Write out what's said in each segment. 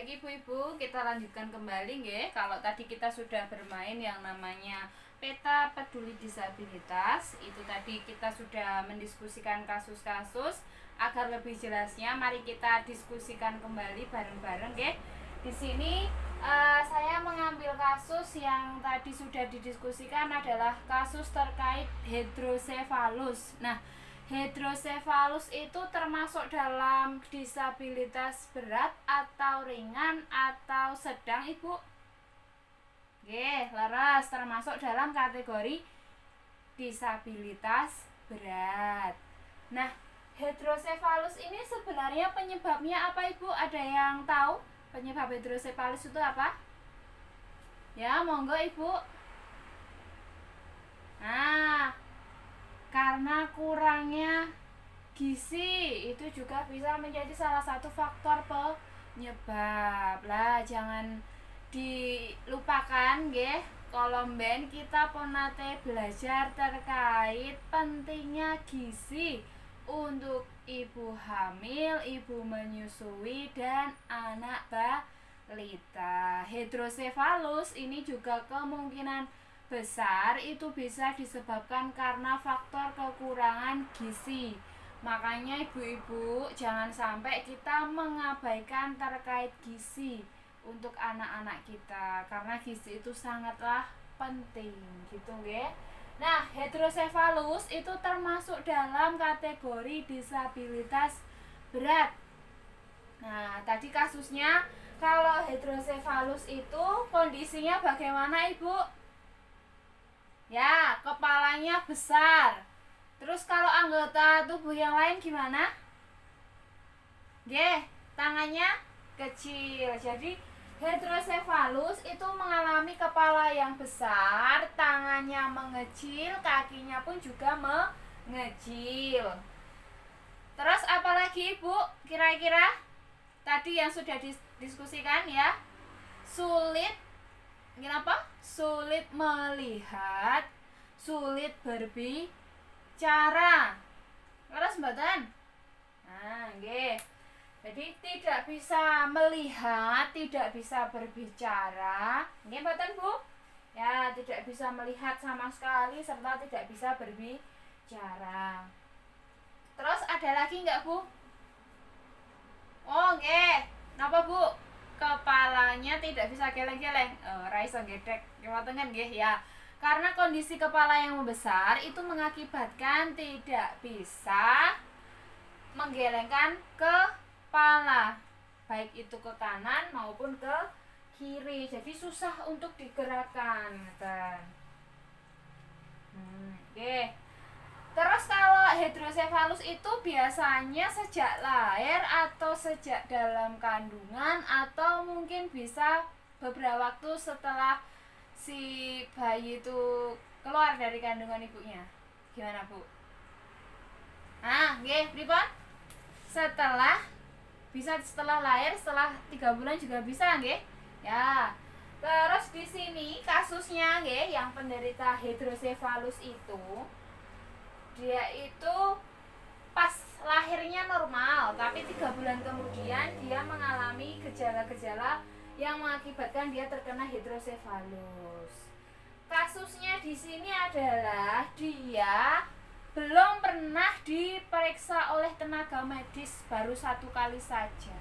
Baik ibu-ibu, kita lanjutkan kembali nggih. Kalau tadi kita sudah bermain yang namanya peta peduli disabilitas, itu tadi kita sudah mendiskusikan kasus-kasus. Agar lebih jelasnya, mari kita diskusikan kembali bareng-bareng nggih. Di sini saya mengambil kasus yang tadi sudah didiskusikan adalah kasus terkait hidrosefalus. Nah, hidrosefalus itu termasuk dalam disabilitas berat atau ringan atau sedang, Ibu? Oke, leres, termasuk dalam kategori disabilitas berat. Nah, hidrosefalus ini sebenarnya penyebabnya apa, Ibu? Ada yang tahu penyebab hidrosefalus itu apa? Ya, monggo Ibu. Nah, karena kurangnya gizi itu juga bisa menjadi salah satu faktor penyebab. Lah jangan dilupakan nggih, kolomben kita ponate belajar terkait pentingnya gizi untuk ibu hamil, ibu menyusui dan anak balita. Hidrosefalus ini juga kemungkinan besar itu bisa disebabkan karena faktor kekurangan gizi. Makanya ibu-ibu jangan sampai kita mengabaikan terkait gizi untuk anak-anak kita, karena gizi itu sangatlah penting gitu nggih. Nah, hidrosefalus itu termasuk dalam kategori disabilitas berat. Nah, tadi kasusnya kalau hidrosefalus itu kondisinya bagaimana, Ibu? Ya, kepalanya besar. Terus kalau anggota tubuh yang lain gimana? Tangannya kecil. Jadi hidrosefalus itu mengalami kepala yang besar, tangannya mengecil, kakinya pun juga mengecil. Terus apalagi Ibu kira-kira? Tadi yang sudah didiskusikan ya. Sulit melihat, sulit berbicara. Leres mboten? Nah, nggih. Jadi tidak bisa melihat, tidak bisa berbicara. Nggih mboten, Bu? Ya, tidak bisa melihat sama sekali serta tidak bisa berbicara. Terus ada lagi enggak, Bu? Oh, nggih. Napa, Bu? Kepalanya tidak bisa geleng-geleng. Ora iso gedhek. Ngoten nggih ya. Karena kondisi kepala yang membesar itu mengakibatkan tidak bisa menggelengkan kepala, baik itu ke kanan maupun ke kiri. Jadi susah untuk digerakkan. Terus kalau hidrosefalus itu biasanya sejak lahir atau sejak dalam kandungan atau mungkin bisa beberapa waktu setelah si bayi itu keluar dari kandungan ibunya. Gimana, Bu? Nggih, pripun? Setelah lahir, setelah 3 bulan juga bisa nggih. Ya. Terus di sini kasusnya nggih yang penderita hidrosefalus itu dia itu pas lahirnya normal, tapi 3 bulan kemudian dia mengalami gejala-gejala yang mengakibatkan dia terkena hidrosefalus. Kasusnya di sini adalah dia belum pernah diperiksa oleh tenaga medis, baru 1 kali saja.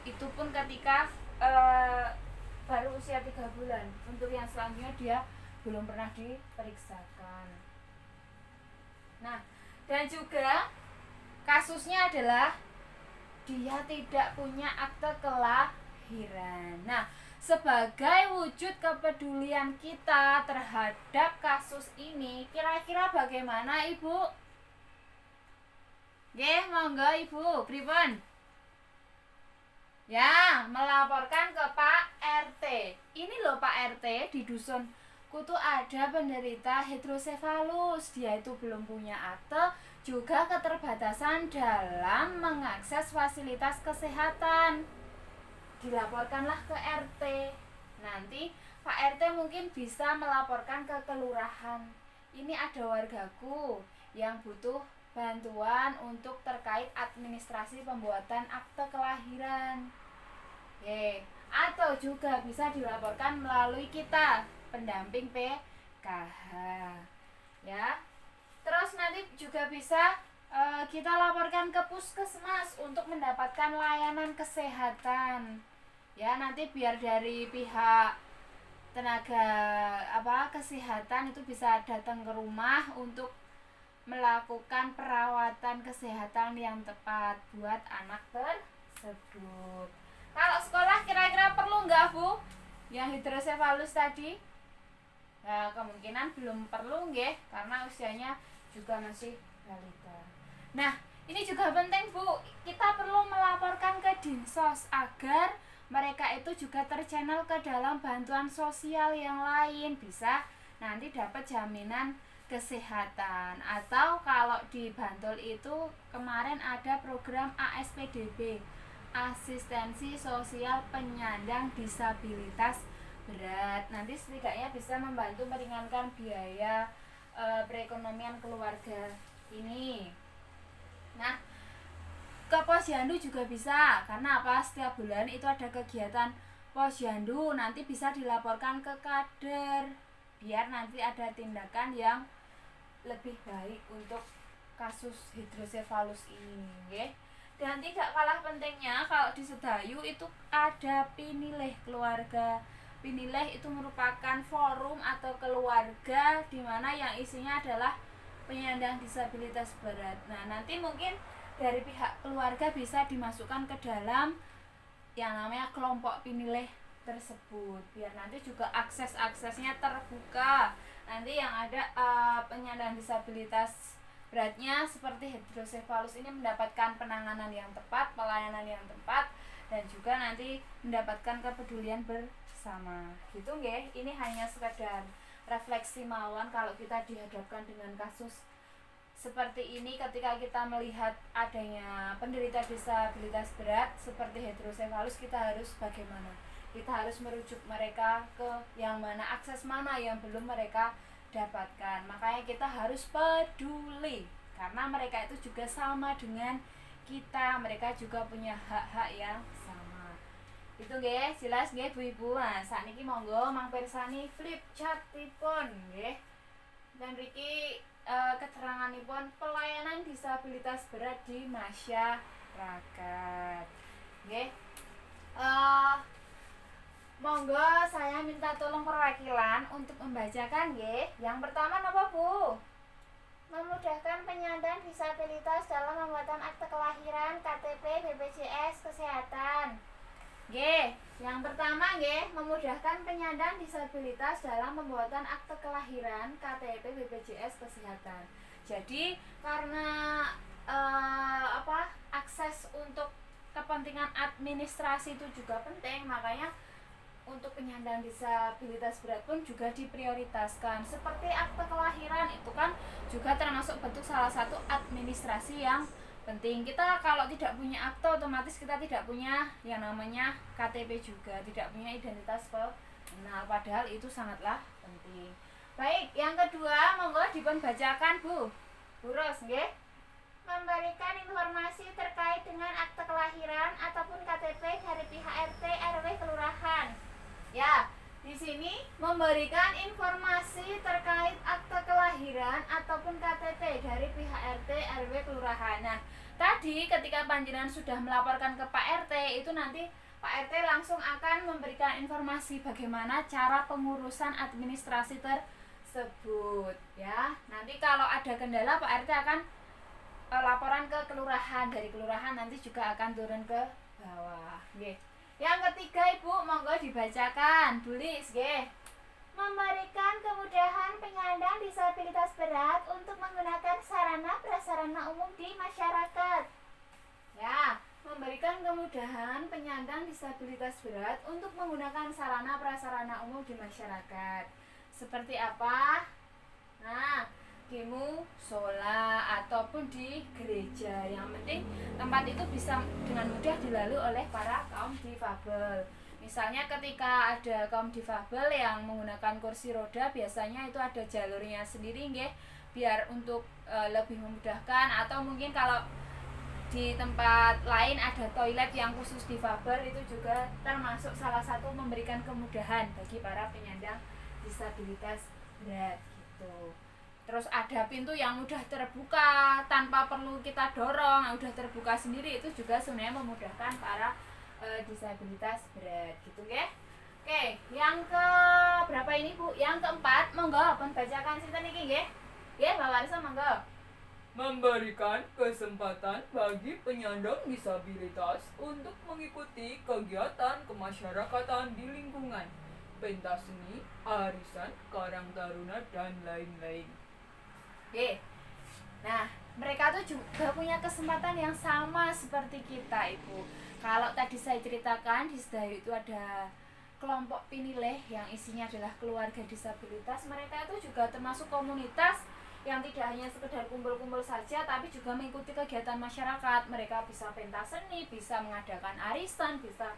Itu pun ketika baru usia 3 bulan. Untuk yang selanjutnya dia belum pernah diperiksakan. Nah, dan juga kasusnya adalah dia tidak punya akte kelahiran. Nah, sebagai wujud kepedulian kita terhadap kasus ini, kira-kira bagaimana, Ibu? Monggo Ibu, pripun? Ya, melaporkan ke Pak RT. Ini loh Pak RT, di dusun kutu ada penderita hidrosefalus. Dia itu belum punya akte, juga keterbatasan dalam mengakses fasilitas kesehatan. Dilaporkanlah ke RT. Nanti Pak RT mungkin bisa melaporkan ke kelurahan. Ini ada wargaku yang butuh bantuan untuk terkait administrasi pembuatan akte kelahiran. juga bisa dilaporkan melalui kita pendamping PKH ya. Terus nanti juga bisa kita laporkan ke puskesmas untuk mendapatkan layanan kesehatan ya. Nanti biar dari pihak tenaga kesehatan itu bisa datang ke rumah untuk melakukan perawatan kesehatan yang tepat buat anak tersebut. Kalau sekolah kira-kira perlu nggak Bu yang hidrosefalus tadi? Nah, kemungkinan belum perlu nggih, karena usianya juga masih balita. Nah, ini juga penting Bu, kita perlu melaporkan ke Dinsos agar mereka itu juga terchannel ke dalam bantuan sosial yang lain, bisa nanti dapat jaminan kesehatan. Atau kalau di Bantul itu kemarin ada program ASPDB, asistensi sosial penyandang disabilitas berat. Nanti setidaknya bisa membantu meringankan biaya perekonomian keluarga ini. Nah, ke posyandu juga bisa, karena apa, setiap bulan itu ada kegiatan posyandu, nanti bisa dilaporkan ke kader biar nanti ada tindakan yang lebih baik untuk kasus hidrosefalus ini ya. Dan tidak kalah pentingnya, kalau di Sedayu itu ada Pinileh Keluarga. Pinileh itu merupakan forum atau keluarga di mana yang isinya adalah penyandang disabilitas berat. Nah, nanti mungkin dari pihak keluarga bisa dimasukkan ke dalam yang namanya kelompok Pinileh tersebut, biar nanti juga aksesnya terbuka. Nanti yang ada penyandang disabilitas beratnya seperti hidrosefalus ini mendapatkan penanganan yang tepat, pelayanan yang tepat, dan juga nanti mendapatkan kepedulian bersama gitu nggih. Ini hanya sekedar refleksi mawon kalau kita dihadapkan dengan kasus seperti ini. Ketika kita melihat adanya penderita disabilitas berat seperti hidrosefalus, kita harus bagaimana? Kita harus merujuk mereka ke yang mana, akses mana yang belum mereka dapatkan. Makanya kita harus peduli, karena mereka itu juga sama dengan kita, mereka juga punya hak-hak yang sama. Itu nggih, jelas nggih Bu-ibu. Nah, sakniki monggo Mang Persani flip chart tipun nggih. Dan mriki keteranganipun pelayanan disabilitas berat di masyarakat. Nggih. Monggo saya minta tolong perwakilan untuk membacakan nggih. Yang pertama napa Bu? Memudahkan penyandang disabilitas dalam pembuatan akte kelahiran, KTP, BPJS Kesehatan. Nggih, yang pertama nggih, memudahkan penyandang disabilitas dalam pembuatan akte kelahiran, KTP, BPJS Kesehatan. Jadi karena akses untuk kepentingan administrasi itu juga penting, makanya untuk penyandang disabilitas berat pun juga diprioritaskan. Seperti akte kelahiran itu kan juga termasuk bentuk salah satu administrasi yang penting. Kita kalau tidak punya akte, otomatis kita tidak punya yang namanya KTP juga, tidak punya identitas pengenal, padahal itu sangatlah penting. Baik, yang kedua monggo dipun bacakan Bu Ros nggih. Memberikan informasi terkait dengan akte kelahiran ataupun KTP dari pihak RT RW kelurahan. Ya, di sini memberikan informasi terkait akte kelahiran ataupun KTP dari pihak RT RW kelurahan. Nah, tadi ketika panjenengan sudah melaporkan ke Pak RT, itu nanti Pak RT langsung akan memberikan informasi bagaimana cara pengurusan administrasi tersebut ya. Nanti kalau ada kendala Pak RT akan laporan ke kelurahan, dari kelurahan nanti juga akan turun ke bawah nggih. Yang ketiga Ibu monggo dibacakan, tulis nggih. Memberikan kemudahan penyandang disabilitas berat untuk menggunakan sarana prasarana umum di masyarakat. Ya, memberikan kemudahan penyandang disabilitas berat untuk menggunakan sarana prasarana umum di masyarakat. Seperti apa? Nah, di musola ataupun di gereja. Yang penting tempat itu bisa dengan mudah dilalui oleh para kaum difabel. Misalnya ketika ada kaum difabel yang menggunakan kursi roda, biasanya itu ada jalurnya sendiri nggih, biar untuk lebih memudahkan. Atau mungkin kalau di tempat lain ada toilet yang khusus difabel, itu juga termasuk salah satu memberikan kemudahan bagi para penyandang disabilitas berat gitu. Terus ada pintu yang mudah terbuka tanpa perlu kita dorong, udah terbuka sendiri, itu juga sebenarnya memudahkan para disabilitas berat gitu ya. Oke, yang ke berapa ini Bu? Yang keempat, monggo pun bacakan sinten iki nggih. Nggih, Mbak Warsa monggo. Memberikan kesempatan bagi penyandang disabilitas untuk mengikuti kegiatan kemasyarakatan di lingkungan, pentas seni, arisan, karang taruna, dan lain-lain. Oke. Nah, mereka tuh juga punya kesempatan yang sama seperti kita, Ibu. Kalau tadi saya ceritakan di Sedayu itu ada kelompok pinilih yang isinya adalah keluarga disabilitas. Mereka itu juga termasuk komunitas yang tidak hanya sekedar kumpul-kumpul saja, tapi juga mengikuti kegiatan masyarakat. Mereka bisa pentas seni, bisa mengadakan arisan, bisa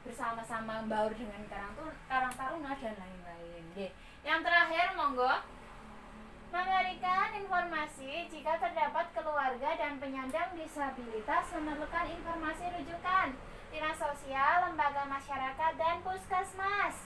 bersama-sama membaur dengan karang taruna dan lain-lain. Yang terakhir, monggo. Memberikan informasi jika terdapat keluarga dan penyandang disabilitas memerlukan informasi rujukan dinas sosial, lembaga masyarakat, dan puskesmas.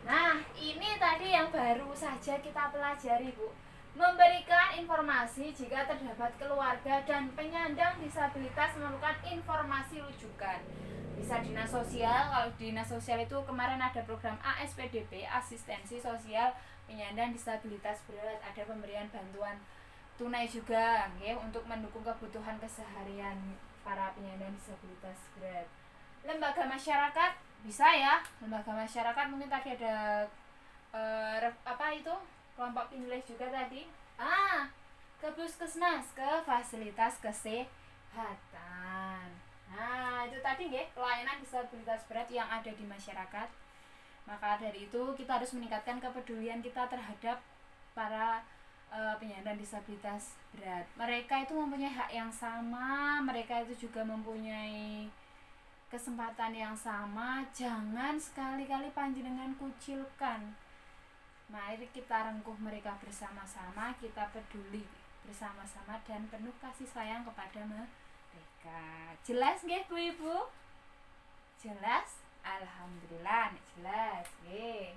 Nah, ini tadi yang baru saja kita pelajari, Bu. Memberikan informasi jika terdapat keluarga dan penyandang disabilitas memerlukan informasi rujukan. Bisa dinas sosial, kalau dinas sosial itu kemarin ada program ASPDP, asistensi sosial penyandang disabilitas berat, ada pemberian bantuan tunai juga ya, untuk mendukung kebutuhan keseharian para penyandang disabilitas berat. Lembaga masyarakat bisa ya, lembaga masyarakat mungkin tadi ada apa itu kelompok pinilih juga tadi, ke puskesmas, ke fasilitas kesehatan. Nah itu tadi ya, pelayanan disabilitas berat yang ada di masyarakat. Maka dari itu kita harus meningkatkan kepedulian kita terhadap para penyandang disabilitas berat. Mereka itu mempunyai hak yang sama, mereka itu juga mempunyai kesempatan yang sama. Jangan sekali-kali panjenengan kucilkan. Mari kita rengkuh mereka bersama-sama, kita peduli bersama-sama dan penuh kasih sayang kepada mereka. Jelas nggih Bu Ibu? Jelas? Alhamdulillah jelas. Nggih.